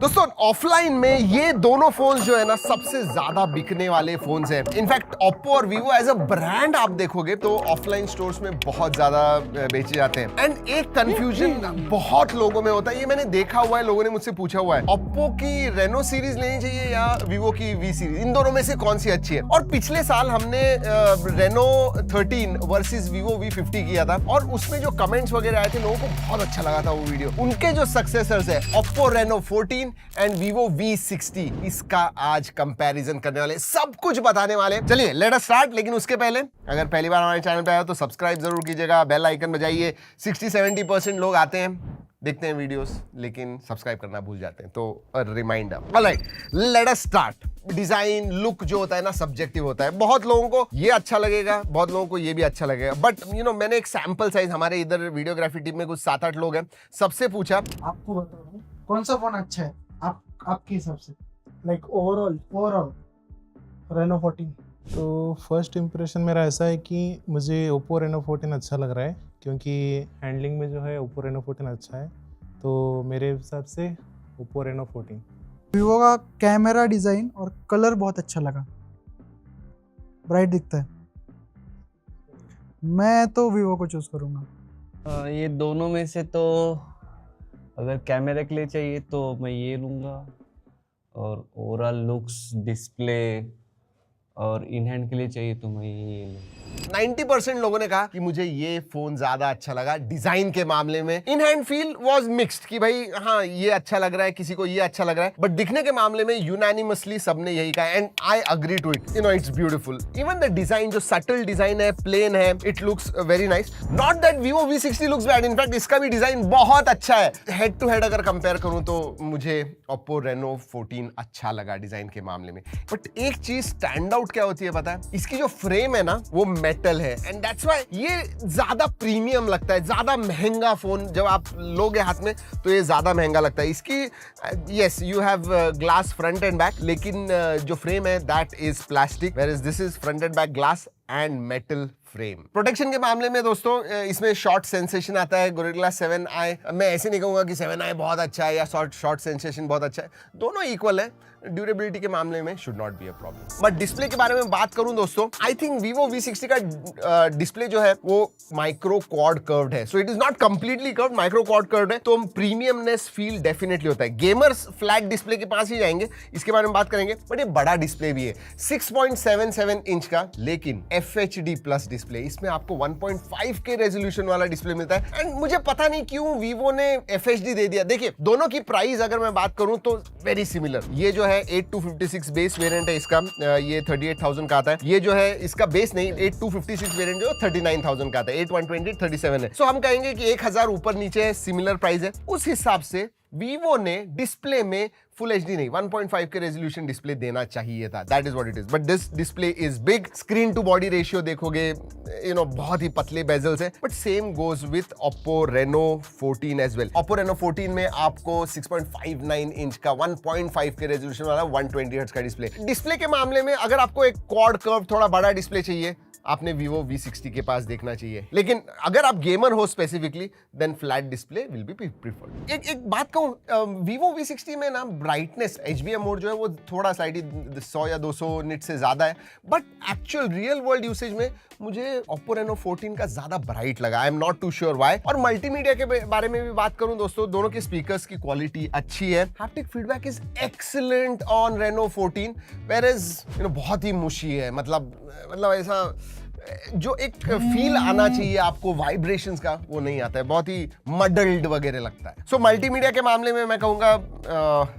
दोस्तों ऑफलाइन में ये दोनों फोन जो है ना सबसे ज्यादा बिकने वाले फोन्स हैं। इनफैक्ट ओप्पो और वीवो एज अ ब्रांड आप देखोगे तो ऑफलाइन स्टोर्स में बहुत ज्यादा बेचे जाते हैं। एंड एक कंफ्यूजन बहुत लोगों में होता है, ये मैंने देखा हुआ है, लोगों ने मुझसे पूछा हुआ है, ओप्पो की रेनो सीरीज लेनी चाहिए या वीवो की वी सीरीज, इन दोनों में से कौन सी अच्छी है। और पिछले साल हमने रेनो 13 वर्सेस वीवो V50 किया था और उसमें जो कमेंट्स वगैरह आए थे लोगों को बहुत अच्छा लगा था वो वीडियो। उनके जो सक्सेसर्स है Oppo Reno 14 and Vivo V60, इसका आज कंपैरिजन करने वाले, सब कुछ बताने वाले। चलिए लेट अस स्टार्ट। लेकिन उसके पहले अगर पहली बार हमारे चैनल पे आए तो सब्सक्राइब जरूर कीजिएगा, बेल आइकन बजाइए। 60-70% लोग आते हैं, देखते हैं वीडियोस, लेकिन सब्सक्राइब करना भूल जाते हैं, तो reminder. Alright, let us start. Design look जो होता है ना सब्जेक्टिव होता है। बहुत लोगों को ये अच्छा लगेगा, बहुत लोगों को ये भी अच्छा लगेगा। बट यू नो मैंने एक सैंपल साइज, हमारे इधर वीडियोग्राफी टीम में कुछ 7-8 लोग हैं, सबसे पूछा आपको बताओ कौन सा फोन अच्छा है आपके हिसाब से, लाइक ओवरऑल रेनो 14। तो फर्स्ट इम्प्रेशन मेरा ऐसा है कि मुझे ओप्पो रेनो 14 अच्छा लग रहा है, क्योंकि हैंडलिंग में जो है ओप्पो रेनो 14 अच्छा है, तो मेरे हिसाब से ओप्पो रेनो 14। वीवो का कैमरा डिज़ाइन और कलर बहुत अच्छा लगा, ब्राइट दिखता है। मैं तो वीवो को चूज़ करूँगा। ये दोनों में से तो अगर कैमरे के लिए चाहिए तो मैं ये लूँगा, और ओवरऑल लुक्स, डिस्प्ले और इन हैंड के लिए चाहिए तो मैं ये लूँगा। 90% लोगों ने कहा कि मुझे ये फोन ज्यादा अच्छा लगा डिजाइन के मामले में। In hand feel was mixed कि भाई हाँ ये अच्छा लग रहा है, किसी को ये अच्छा लग रहा है, बट दिखने के मामले में यूनानिमसली सबने यही कहा and I agree to it. You know it's beautiful. Even the design, जो सटल डिजाइन है, प्लेन है, it looks very nice. Not that Vivo V60 looks bad, in fact इसका भी डिजाइन बहुत अच्छा है। हेड टू हेड अगर कंपेयर करूं तो मुझे ओप्पो रेनो 14 अच्छा लगा डिजाइन के मामले में। बट एक चीज स्टैंड आउट क्या होती है पता है, इसकी जो फ्रेम है ना वो मेटल है एंड दैट्स व्हाई ये ज्यादा प्रीमियम लगता है। ज्यादा महंगा फोन जब आप लोगे हाथ में तो ये ज्यादा महंगा लगता है। इसकी yes you have glass front and back, लेकिन जो फ्रेम है that is plastic, whereas this is front and back glass and metal frame. Protection के मामले में दोस्तों इसमें शॉर्ट सेंसेशन आता है, गोरिल्ला 7i। मैं ऐसे नहीं कहूंगा कि 7i बहुत अच्छा है या शॉर्ट सेंसेशन बहुत अच्छा है, दोनों इक्वल है। ड्यूरेबिलिटी के मामले में should not be a problem. But display के बारे में बात करूं दोस्तों, आई थिंक वीवो V60 का डिस्प्ले जो है वो माइक्रो क्वाड कर्व्ड है, so it is not completely curved, micro quad curved है, तो प्रीमियमनेस फील डेफिनेटली होता है। गेमर्स फ्लैट डिस्प्ले के पास ही जाएंगे, इसके बारे में बात करेंगे। बट ये बड़ा डिस्प्ले भी है, 6.77 इंच का, लेकिन FHD प्लस डिस्प्ले। इसमें आपको 1.5K रेजोल्यूशन वाला डिस्प्ले मिलता है एंड मुझे पता नहीं क्यों वीवो ने FHD दे दिया। देखिए दोनों की प्राइस अगर मैं बात करूं तो वेरी सिमिलर। ये जो है 8256 बेस वेरिएंट है इसका, ये 38,000 का आता है। ये जो है इसका बेस नहीं, 8256 वेरिएंट जो 39,000 का आता है, 8128 37 है। सो हम कहेंगे कि 1000 ऊपर नीचे सिमिलर प्राइस है। उस हिसाब से वीवो ने डिस्प्ले में फुल एचडी नहीं 1.5 के रेजोल्यूशन डिस्प्ले देना चाहिए था। That is what it is. But this display is big. Screen to body ratio देखोगे यू नो बहुत ही पतले बेजल्स है, but same goes with Oppo Reno 14 as well. Oppo Reno 14 में आपको 6.59 इंच का 1.5 के रेजोल्यूशन वाला 120 हर्ट्ज का डिस्प्ले। डिस्प्ले के मामले में अगर आपको एक क्वाड कर्व थोड़ा बड़ा डिस्प्ले चाहिए, आपने वीवो V60 के पास देखना चाहिए। लेकिन अगर आप गेमर हो specifically, then flat display will be preferred. एक बात कहूं, वीवो V60 में ना ब्राइटनेस HBM मोड जो है वो थोड़ा स्लाइटली 100 या 200 निट से ज्यादा है, but actual real world usage में मुझे ओप्पो रेनो 14 का ज्यादा ब्राइट लगा। I am not too sure why. और मल्टीमीडिया के बारे में भी बात करूं दोस्तों, दोनों के स्पीकर्स की क्वालिटी अच्छी है। Haptic feedback is excellent on Reno 14, whereas you know बहुत ही मुशी है। मतलब ऐसा जो एक फील आना चाहिए आपको वाइब्रेशंस का, वो नहीं आता है, बहुत ही मडल्ड वगैरह लगता है। सो मल्टीमीडिया के मामले में मैं कहूंगा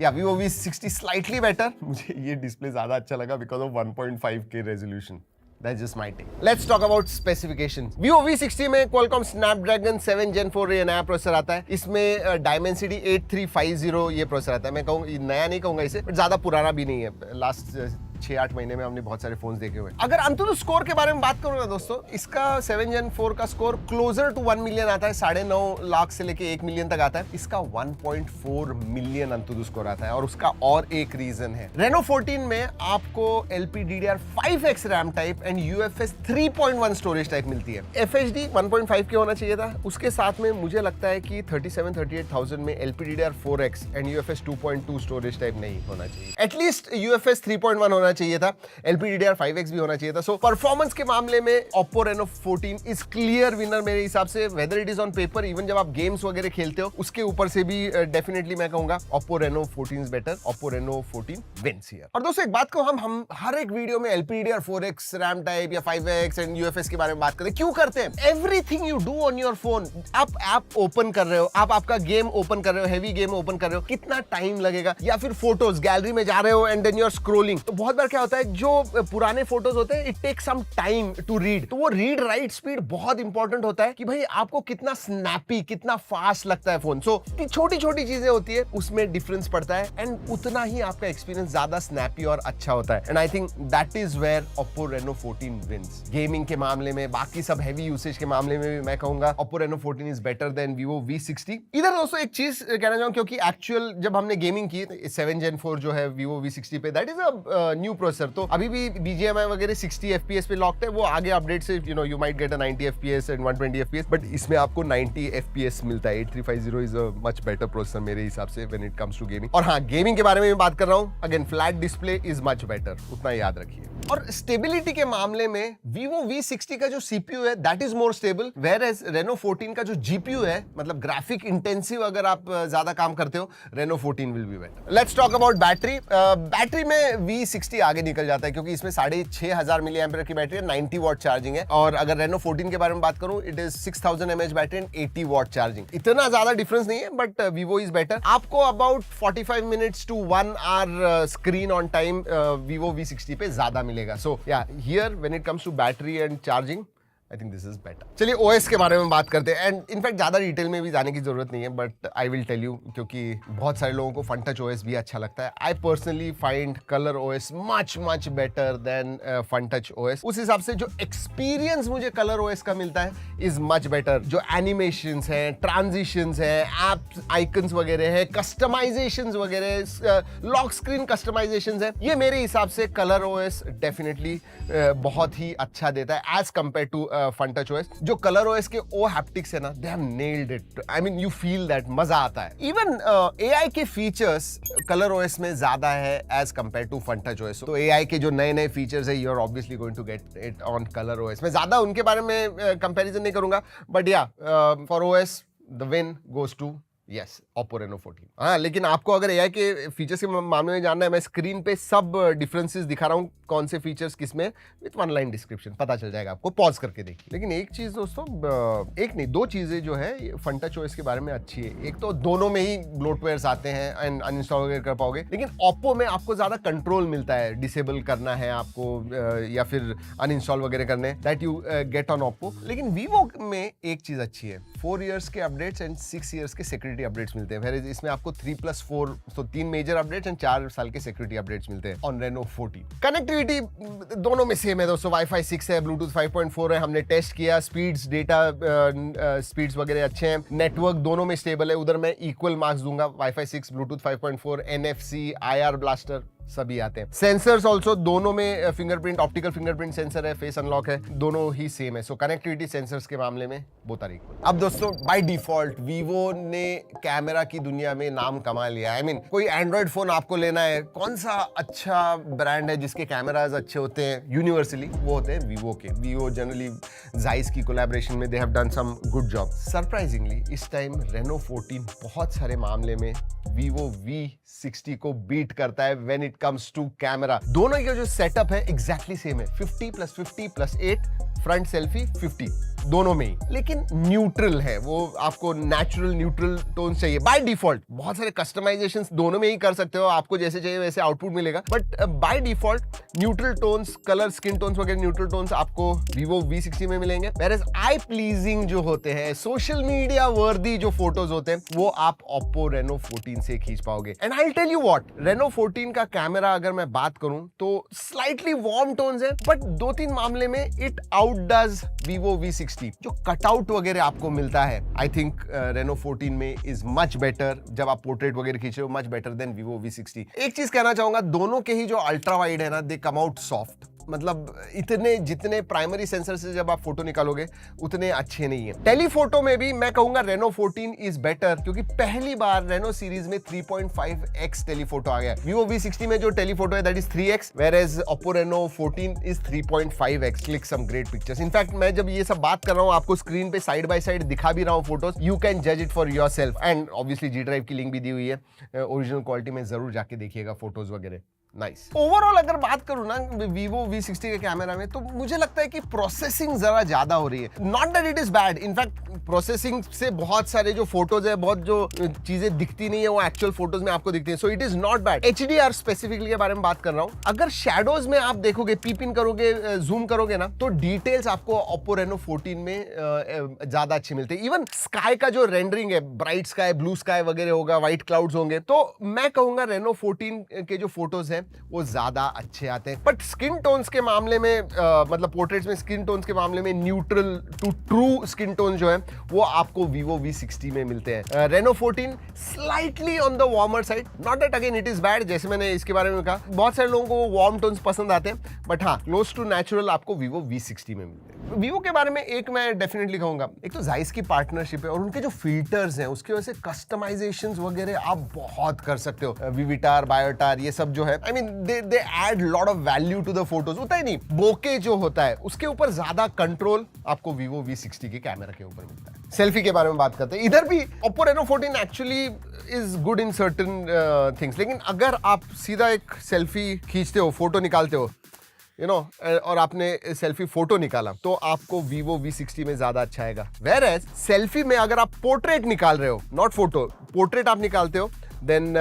या वीवो V60 स्लाइटली बेटर। मुझे ये डिस्प्ले ज्यादा अच्छा लगा because of 1.5K resolution. That's just my take. Let's talk about specifications. Vivo V60 में Qualcomm Snapdragon 7 Gen 4 ये नया प्रोसेसर आता है। इसमें Dimensity 8350 ये प्रोसेसर आता है। मैं कहूँगा नया नहीं कहूँगा इसे, बट ज़्यादा पुराना भी नहीं है। लास्ट 6-8 महीने में हमने बहुत सारे फोन्स देखे हुए हैं। अगर अंतुतु स्कोर के बारे में बात करूँ ना दोस्तों, इसका 7 Gen 4 का स्कोर क्लोजर टू 1 मिलियन आता है, 9.5 लाख से लेके 1 मिलियन तक आता है। इसका 1.4 मिलियन अंतुतु स्कोर आता है, और उसका और एक रीजन है। Reno 14 में आपको LPDDR5X RAM type and UFS 3.1 storage type मिलती है। FHD 1.5 के होना चाहिए था। उसके साथ में मुझे लगता है कि 37-38,000 में LPDDR4X and UFS 2.2 storage type नहीं होना चाहिए। एटलीस्ट UFS 3.1 होना चाहिए था, LPDDR5X भी होना चाहिए था। सो परफॉर्मेंस के मामले में Oppo Reno 14 is clear winner मेरे हिसाब से, whether it is on paper, even जब आप गेम्स वगैरह खेलते हो उसके ऊपर से भी डेफिनेटली मैं कहूंगा Oppo Reno 14 is better. Oppo Reno 14 wins here. और दोस्तों एक बात को हम हर एक वीडियो में LPDDR4X रैम टाइप या 5X एंड UFS के बारे में बात करते हैं। क्यों करते हैं? Everything you do on your phone, आप ऐप ओपन कर रहे हो, आप आपका गेम ओपन कर रहे हो, हेवी गेम ओपन कर रहे हो, कितना टाइम लगेगा? या फिर फोटोज गैलरी में जा रहे हो and then you are scrolling, तो बहुत बार क्या होता है, जो पुराने फोटोज होते हैं it take some time to read, तो वो रीड राइट स्पीड बहुत इंपॉर्टेंट होता है कि भाई आपको कितना स्नैपी, कितना फास्ट लगता है फोन। सो छोटी छोटी चीजें होती है, उसमें डिफरेंस पड़ता है एंड उतना ही आपका एक्सपीरियंस ज्यादा स्नैपी और अच्छा होता है। And I think that is where Oppo Reno 14 wins. Gaming के मामले में, बाकी सब हैवी यूसेज के मामले में भी मैं कहूंगा Oppo Reno 14 is better than Vivo V60। इधर दोस्तों एक चीज कहना चाहूँ, क्योंकि एक्चुअल जब हमने गेमिंग की 7 Gen 4 जो है Vivo V60 पे, that is a new processor, तो अभी भी BGMI वगैरह 60 FPS पे लॉक्ड है। वो आगे अपडेट से you might get a 90 FPS and 120 FPS, but इसमें आपको 90 FPS मिलता है। 8350 is a much better processor मेरे हिसाब से when it comes to gaming. और हाँ, गेमिंग के बारे में मैं बात कर रहा हूँ, again flat display is much better, उतना याद रखिए। और स्टेबिलिटी के मामले में Vivo V60 का जो CPU है that is more stable, whereas Reno 14 का जो GPU है, मतलब ग्राफिक इंटेंसिव अगर आप ज्यादा काम करते हो, Reno 14 will be better. Let's talk about battery. Battery में V60 आगे निकल जाता है, क्योंकि इसमें 6500 मिली एम्पियर की बैटरी है, 90 वॉट चार्जिंग है। और अगर Reno 14 के बारे में बात करूं, it is 6000 mAh battery and 80 watt charging. इतना ज्यादा डिफरेंस नहीं है, बट Vivo इज बेटर। आपको about 45 minutes to 1 hour screen on time Vivo V60 पे ज्यादा मिलेगा। So yeah, here when it comes to battery and charging, I think this is better. चलिए OS के बारे में बात करते हैं, एंड इनफैक्ट ज्यादा डिटेल में भी जाने की जरूरत नहीं है, but I will tell you, क्योंकि बहुत सारे लोगों को FunTouch OS भी अच्छा लगता है। I personally find Color OS much better than FunTouch OS। उस हिसाब से जो एक्सपीरियंस मुझे Color OS का मिलता है इज मच बेटर। जो एनिमेशंस हैं, ट्रांजिशंस हैं, एप्स आइकन्स वगैरह है, कस्टमाइजेशंस वगैरह, लॉक स्क्रीन कस्टमाइजेशंस है, ये मेरे हिसाब से Color OS डेफिनेटली बहुत ही अच्छा देता है as compare to FunTouch OS। जो Color OS के ओ हैप्टिक्स है ना, they have nailed it. I mean you feel that, मजा आता है। इवन AI के फीचर्स Color OS में ज्यादा है as compare to FunTouch OS। तो AI के जो नए फीचर्स है, you are obviously going to get it on Color OS। मैं ज्यादा उनके बारे में कंपैरिजन नहीं करूंगा, बट या for OS the win goes to yes Oppo Reno 14। हाँ, लेकिन आपको अगर AI के फीचर्स के मामले में जानना है, मैं स्क्रीन पे सब डिफरेंसेस दिखा रहा हूँ, कौन से फीचर्स किसमें, विद 1 लाइन डिस्क्रिप्शन पता चल जाएगा आपको, पॉज करके देखिए। लेकिन एक चीज दोस्तों, एक नहीं दो चीजें जो है FunTouch OS के बारे में अच्छी है। एक तो दोनों में ही ब्लोटवेयर्स आते हैं एंड अनइंस्टॉल वगैरह कर पाओगे, लेकिन Oppo में आपको ज्यादा कंट्रोल मिलता है, डिसेबल करना है आपको या फिर अनइंस्टॉल वगैरह करने, that you get on Oppo। लेकिन Vivo में एक चीज अच्छी है, 4 इयर्स के अपडेट्स एंड 6 इयर्स के सिक्योरिटी अपडेट्स मिलते हैं। इसमें आपको 3+4, तो 3 मेजर अपडेट्स एंड 4 साल के सिक्योरिटी अपडेट्स मिलते हैं ऑन Reno 14। कनेक्टिविटी दोनों में सेम है दोस्तों, Wi-Fi 6 है, Bluetooth 5.4 है, हमने टेस्ट किया, स्पीड्स, डेटा स्पीड्स वगैरह अच्छे हैं, नेटवर्क दोनों में स्टेबल है। उधर मैं इक्वल मार्क्स दूंगा, Wi-Fi 6, Bluetooth 5.4, NFC, IR blaster सभी आते हैं। सेंसर्स ऑल्सो दोनों में फिंगरप्रिंट, ऑप्टिकल फिंगरप्रिंट सेंसर है, फेस अनलॉक है, दोनों ही सेम है। सो कनेक्टिविटी सेंसर्स के मामले में बोथ आर इक्वल। अब दोस्तों बाय डिफॉल्ट Vivo ने कैमरा की दुनिया में नाम कमा लिया। आई मीन कोई एंड्रॉइड फोन आपको लेना है, कौन सा अच्छा ब्रांड है जिसके कैमराज अच्छे होते हैं यूनिवर्सली, वो होते हैं Vivo के। Vivo जनरली Zeiss की कोलैबोरेशन में they have done some good job. Surprisingly इस टाइम Reno 14 बहुत सारे मामले में Vivo V60 को बीट करता है when it comes to camera. दोनों का जो सेटअप है एग्जैक्टली सेम है, 50+50+8 फ्रंट सेल्फी 50। दोनों में ही, लेकिन न्यूट्रल है वो, आपको नेचुरल न्यूट्रल टोन्स चाहिए बाय डिफॉल्ट। बहुत सारे कस्टमाइजेशंस दोनों में ही कर सकते हो, आपको जैसे चाहिए वैसे आउटपुट मिलेगा, but by default neutral tones, colour, skin tones वगैरह न्यूट्रल टोन्स आपको Vivo V60 में मिलेंगे। Whereas आई प्लीजिंग जो होते हैं, सोशल मीडिया वर्दी जो फोटोज होते हैं, वो आप Oppo Reno 14 से खींच पाओगे। And I tell you what, Reno 14 का कैमरा अगर मैं बात करूं तो स्लाइटली वार्म टोन्स है, बट 2-3 मामले में इट आउटडज Vivo V60। जो कटआउट वगैरह आपको मिलता है, आई थिंक Reno 14 में इज मच बेटर। जब आप पोर्ट्रेट वगैरह खींच रहे हो, much better than Vivo V60। एक चीज कहना चाहूंगा, दोनों के ही जो अल्ट्रा वाइड है ना, दे कम आउट सॉफ्ट। मतलब इतने जितने प्राइमरी सेंसर से जब आप फोटो निकालोगे उतने अच्छे नहीं है। टेलीफोटो में भी मैं कहूंगा Reno 14 इज बेटर, क्योंकि पहली बार Reno सीरीज में 3.5x टेलीफोटो आ गया। Vivo V60 में जो टेलीफोटो है that is 3x, whereas Oppo Reno 14 is 3.5x। Click some great pictures. In fact मैं जब ये सब बात कर रहा हूँ, आपको स्क्रीन पे साइड बाय साइड दिखा भी रहा हूँ फोटोज, यू कैन जज it for yourself. And obviously G drive की लिंक भी दी हुई है, ओरिजिनल क्वालिटी में जरूर जाके देखिएगा फोटोज वगैरह। नाइस। ओवरऑल अगर बात करूं ना Vivo V60 के कैमरा में, तो मुझे लगता है कि प्रोसेसिंग जरा ज्यादा हो रही है। Not that it is bad, in fact processing से बहुत सारे जो फोटोज है, बहुत जो चीजें दिखती नहीं है वो एक्चुअल फोटोज में आपको दिखती है, so it is not bad. HDR specifically के बारे में बात कर रहा हूं, अगर शैडोज में आप देखोगे, पीप इन करोगे, जूम करोगे ना, तो डिटेल्स आपको Oppo Reno 14 में ज्यादा अच्छे मिलते हैं। इवन स्काई का जो रेंडरिंग है, ब्राइट स्काई, ब्लू स्काई वगैरह होगा, व्हाइट क्लाउड्स होंगे, तो मैं कहूंगा Reno 14 के जो फोटोज है वो ज्यादा अच्छे आते हैं। बट स्किन टोन्स के मामले में, मतलब पोर्ट्रेट्स में स्किन टोन्स के मामले में neutral to true skin tone जो है वो आपको Vivo V60 में मिलते हैं। Reno 14 slightly on the warmer side, not that again it is bad, जैसे मैंने इसके बारे में कहा बहुत सारे लोगों को वार्म टोन्स पसंद आते हैं, बट हाँ, क्लोज टू नेचुरल आपको Vivo V60 में मिलते हैं। Vivo के बारे में एक मैं डेफिनेटली कहूंगा, एक तो Zeiss की पार्टनरशिप है और उनके जो फिल्टर्स हैं उसकी वजह से कस्टमाइजेशंस वगैरह आप बहुत कर सकते हो। Vivitar, Biotar, ये सब जो है, I mean they add lot of value to the photos. होता ही नहीं, बोके जो होता है उसके ऊपर ज्यादा कंट्रोल आपको Vivo V60 के कैमरा के ऊपर मिलता है। सेल्फी के बारे में बात करते हैं, इधर भी Oppo Reno 14 actually is good in certain things, लेकिन अगर आप सीधा एक सेल्फी खींचते हो, फोटो निकालते हो, यू नो, और आपने सेल्फी फोटो निकाला, तो आपको Vivo V60 में ज्यादा अच्छा आएगा। Whereas सेल्फी में अगर आप पोर्ट्रेट निकाल रहे हो, नॉट फोटो, पोर्ट्रेट आप निकालते हो, देन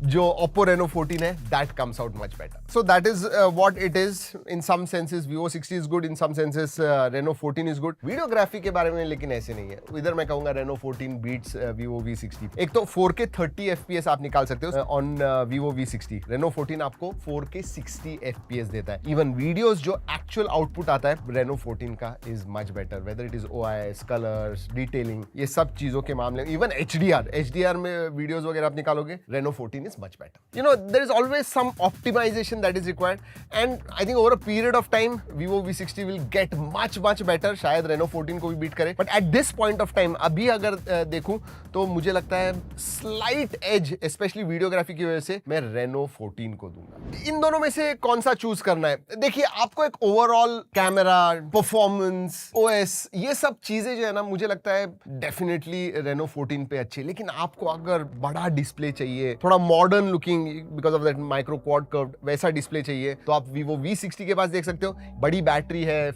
जो Oppo Reno 14 है, that comes out much better. So that is what it is. In some senses Vivo 60 is good, in some senses Reno 14 is good. Videography के बारे में लेकिन ऐसे नहीं है, इधर मैं कहूंगा Reno 14 beats Vivo V60। एक तो 4K 30 FPS आप निकाल सकते हो on Vivo V60, Reno 14 आपको 4K 60 FPS देता है। इवन वीडियोस जो एक्चुअल आउटपुट आता है Reno 14 का is much better, whether it is OIS, colors, detailing, ये सब चीजों के मामले में, इवन HDR में वीडियोस वगैरह आप निकालोगे, Reno 14 is much better. You know, there is always some optimization that is required, and I think over a period of time Vivo V60 will get much better. शायद Reno 14 को भी beat करे, but at this point of time, अभी अगर देखूं तो मुझे लगता है स्लाइट एज, स्पेशली वीडियोग्राफी की वजह से, मैं Reno 14 को दूंगा। इन दोनों में से कौन सा चूज करना है? देखिए, आपको एक ओवरऑल कैमरा, परफॉर्मेंस, OS, ये सब चीजें जो है ना, मुझे लगता है डेफिनेटली Reno 14 पे अच्छी, लेकिन आपको अगर बड़ा डिस्प्ले चाहिए, थोड़ा modern looking because of that micro quad curve, वैसा डिस्प्ले चाहिए, तो आप Vivo V60 के पास देख सकते हो। बड़ी बैटरी है,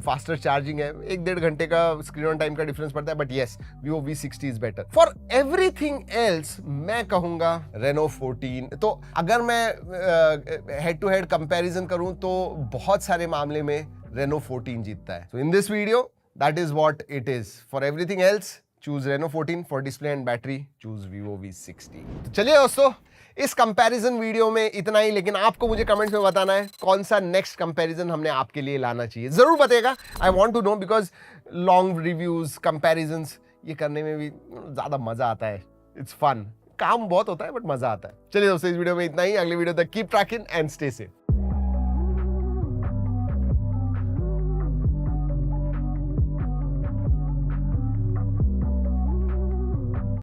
फास्टर चार्जिंग है, 1-1.5 घंटे का स्क्रीन ऑन टाइम का डिफरेंस पड़ता है, but yes, Vivo V60 is better. For everything else मैं कहूंगा Reno 14। तो अगर मैं हेड टू हेड कंपैरिजन करूं तो बहुत सारे मामले में Reno 14 जीतता है। So in this video, that is what it is. For everything else, choose Reno 14. For display and battery, choose Vivo V60. तो चलिए दोस्तों, इस कंपैरिजन वीडियो में इतना ही, लेकिन आपको मुझे कमेंट्स में बताना है कौन सा नेक्स्ट कंपैरिजन हमने आपके लिए लाना चाहिए। जरूर बताइएगा, I want to know, because long reviews, comparisons, ये करने में भी ज्यादा मजा आता है। इट्स फन, काम बहुत होता है बट मजा आता है। चलिए दोस्तों, इस वीडियो में इतना ही। अगले वीडियो तक keep trekking and stay safe.